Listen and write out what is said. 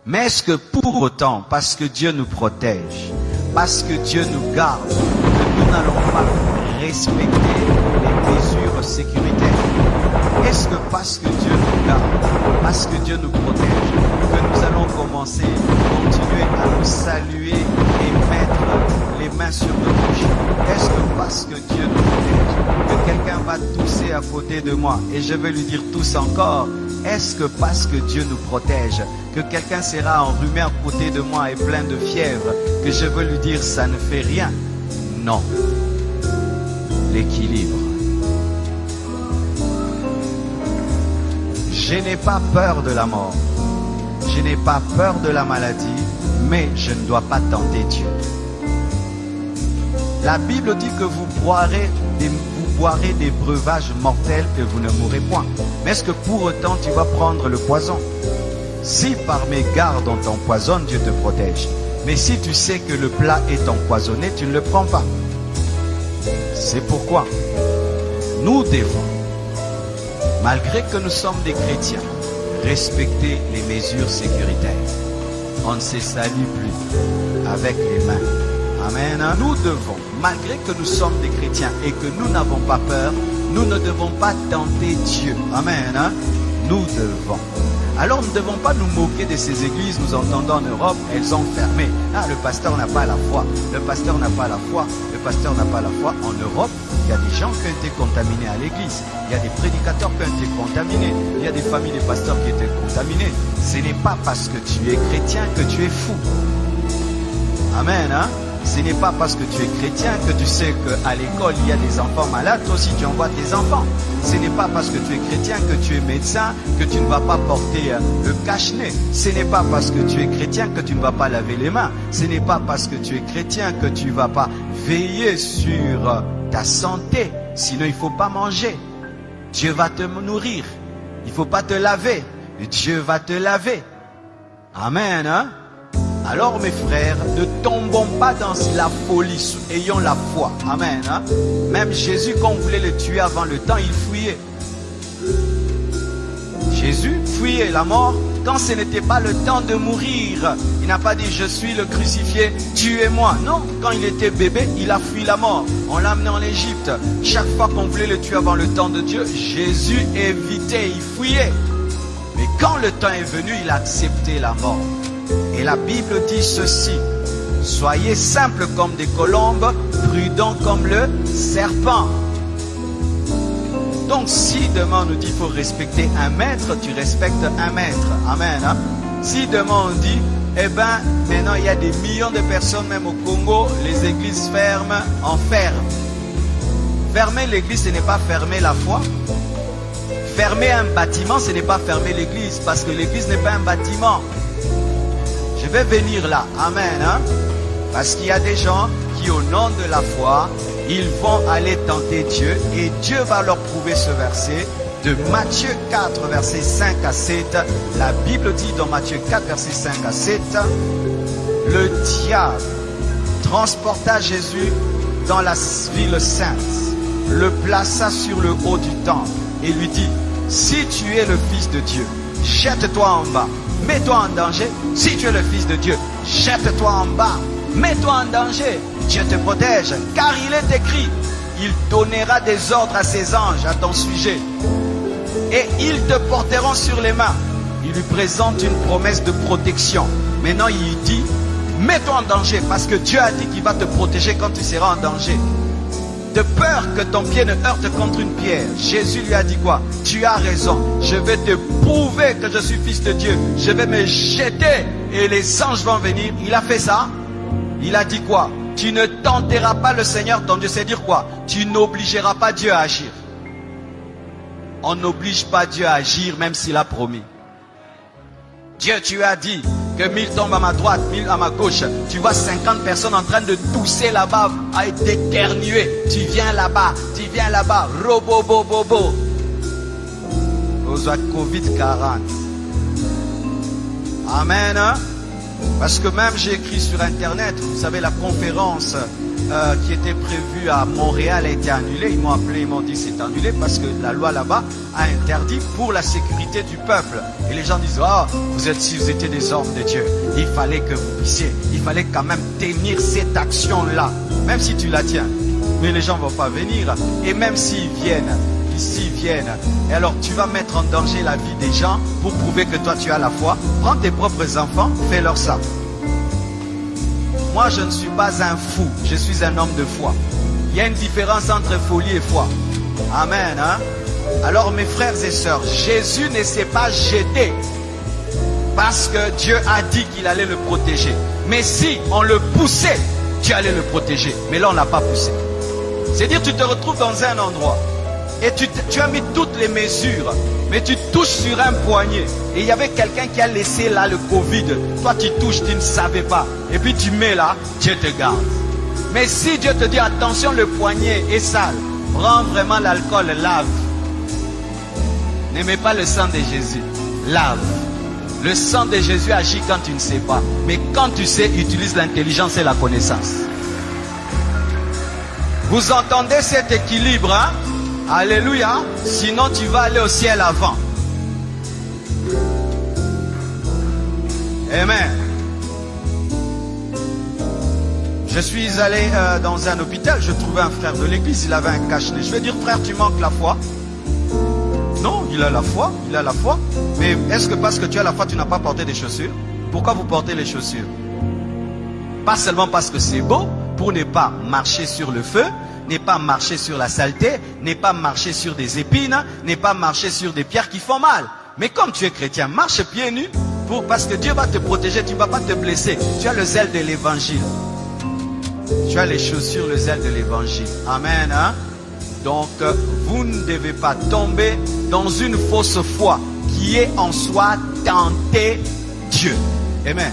Mais est-ce que pour autant, parce que Dieu nous protège, parce que Dieu nous garde, que nous n'allons pas respecter les mesures sécuritaires? Est-ce que parce que Dieu nous garde, parce que Dieu nous protège, que nous allons continuer à nous saluer et mettre les mains sur nos bouches? Est-ce que parce que Dieu nous protège, que quelqu'un va tousser à côté de moi et je vais lui dire tousse encore? Est-ce que parce que Dieu nous protège, que quelqu'un sera enrhumé à côté de moi et plein de fièvre, que je veux lui dire ça ne fait rien? Non. L'équilibre. Je n'ai pas peur de la mort. Je n'ai pas peur de la maladie, mais je ne dois pas tenter Dieu. La Bible dit que vous boirez des breuvages mortels et vous ne mourrez point. Mais est-ce que pour autant tu vas prendre le poison? Si par mes gardes on t'empoisonne, Dieu te protège. Mais si tu sais que le plat est empoisonné, tu ne le prends pas. C'est pourquoi nous devons, malgré que nous sommes des chrétiens, respecter les mesures sécuritaires. On ne se salue plus avec les mains. Amen. Nous devons, malgré que nous sommes des chrétiens et que nous n'avons pas peur, nous ne devons pas tenter Dieu. Amen. Nous devons. Alors nous ne devons pas nous moquer de ces églises. Nous entendons en Europe, elles ont fermé. Ah, le pasteur n'a pas la foi. Le pasteur n'a pas la foi. Le pasteur n'a pas la foi. En Europe, il y a des gens qui ont été contaminés à l'église. Il y a des prédicateurs qui ont été contaminés. Il y a des familles de pasteurs qui ont été contaminées. Ce n'est pas parce que tu es chrétien que tu es fou. Amen. Ce n'est pas parce que tu es chrétien que tu sais qu'à l'école il y a des enfants malades, toi aussi tu envoies tes enfants. Ce n'est pas parce que tu es chrétien que tu es médecin que tu ne vas pas porter le cache-nez. Ce n'est pas parce que tu es chrétien que tu ne vas pas laver les mains. Ce n'est pas parce que tu es chrétien que tu ne vas pas veiller sur ta santé. Sinon il ne faut pas manger. Dieu va te nourrir. Il ne faut pas te laver. Dieu va te laver. Amen. Alors mes frères, ne tombons pas dans la folie, ayons la foi. Amen. Même Jésus, quand on voulait le tuer avant le temps, il fuyait. Jésus fuyait la mort quand ce n'était pas le temps de mourir. Il n'a pas dit je suis le crucifié, tuez-moi. Non, quand il était bébé, il a fui la mort. On l'a amené en Égypte. Chaque fois qu'on voulait le tuer avant le temps de Dieu, Jésus évitait, il fuyait. Mais quand le temps est venu, il a accepté la mort. Et la Bible dit ceci: soyez simples comme des colombes, prudents comme le serpent. Donc si demain on nous dit qu'il faut respecter un maître, tu respectes un maître. Amen. Si demain on dit, eh ben maintenant il y a des millions de personnes, même au Congo, les églises ferment, on ferme. Fermer l'église, ce n'est pas fermer la foi. Fermer un bâtiment, ce n'est pas fermer l'église, parce que l'église n'est pas un bâtiment. Je vais venir là, amen, parce qu'il y a des gens qui au nom de la foi, ils vont aller tenter Dieu et Dieu va leur prouver ce verset de Matthieu 4, versets 5 à 7. La Bible dit dans Matthieu 4, versets 5 à 7, le diable transporta Jésus dans la ville sainte, le plaça sur le haut du temple et lui dit, si tu es le Fils de Dieu, jette-toi en bas. Mets-toi en danger. Si tu es le Fils de Dieu, jette-toi en bas. Mets-toi en danger. Dieu te protège. Car il est écrit, il donnera des ordres à ses anges à ton sujet. Et ils te porteront sur les mains. Il lui présente une promesse de protection. Maintenant il dit, mets-toi en danger. Parce que Dieu a dit qu'il va te protéger quand tu seras en danger. De peur que ton pied ne heurte contre une pierre. Jésus lui a dit quoi? Tu as raison. Je vais te prouver que je suis Fils de Dieu. Je vais me jeter et les anges vont venir. Il a fait ça. Il a dit quoi? Tu ne tenteras pas le Seigneur ton Dieu. C'est dire quoi? Tu n'obligeras pas Dieu à agir. On n'oblige pas Dieu à agir même s'il a promis. Dieu, tu as dit que 1000 tombent à ma droite, 1000 à ma gauche. Tu vois 50 personnes en train de tousser là-bas, à être éternuées. Tu viens là-bas, tu viens là-bas. Robobobobo. Aux Covid-40. Amen. Parce que même j'ai écrit sur internet, vous savez, la conférence qui était prévu à Montréal a été annulé. Ils m'ont appelé, ils m'ont dit c'est annulé parce que la loi là-bas a interdit pour la sécurité du peuple. Et les gens disent, oh, si vous étiez des hommes de Dieu, il fallait que vous puissiez, il fallait quand même tenir cette action-là, même si tu la tiens. Mais les gens ne vont pas venir. Et même s'ils viennent, et alors tu vas mettre en danger la vie des gens pour prouver que toi tu as la foi. Prends tes propres enfants, fais-leur ça. Moi je ne suis pas un fou, je suis un homme de foi. Il y a une différence entre folie et foi. Amen. Hein? Alors mes frères et sœurs, Jésus ne s'est pas jeté parce que Dieu a dit qu'il allait le protéger. Mais si on le poussait, Dieu allait le protéger. Mais là on ne l'a pas poussé. C'est-à-dire tu te retrouves dans un endroit et tu as mis toutes les mesures, mais tu touches sur un poignet. Et il y avait quelqu'un qui a laissé là le Covid. Toi tu touches, tu ne savais pas. Et puis tu mets là, Dieu te garde. Mais si Dieu te dit attention, le poignet est sale, prends vraiment l'alcool, lave. N'aimez pas le sang de Jésus, lave. Le sang de Jésus agit quand tu ne sais pas. Mais quand tu sais, utilise l'intelligence et la connaissance. Vous entendez cet équilibre, hein? Alléluia. Sinon tu vas aller au ciel avant. Amen. Je suis allé dans un hôpital, je trouvais un frère de l'église, il avait un cache-nez. Je vais dire, frère, tu manques la foi. Non, il a la foi, Mais est-ce que parce que tu as la foi, tu n'as pas porté des chaussures? Pourquoi vous portez les chaussures? Pas seulement parce que c'est beau, pour ne pas marcher sur le feu, n'est pas marcher sur la saleté, n'est pas marcher sur des épines, n'est pas marcher sur des pierres qui font mal. Mais comme tu es chrétien, marche pieds nus parce que Dieu va te protéger, tu ne vas pas te blesser. Tu as le zèle de l'évangile. Tu as les chaussures, le zèle de l'évangile. Amen. Hein? Donc, vous ne devez pas tomber dans une fausse foi qui est en soi tenter Dieu. Amen.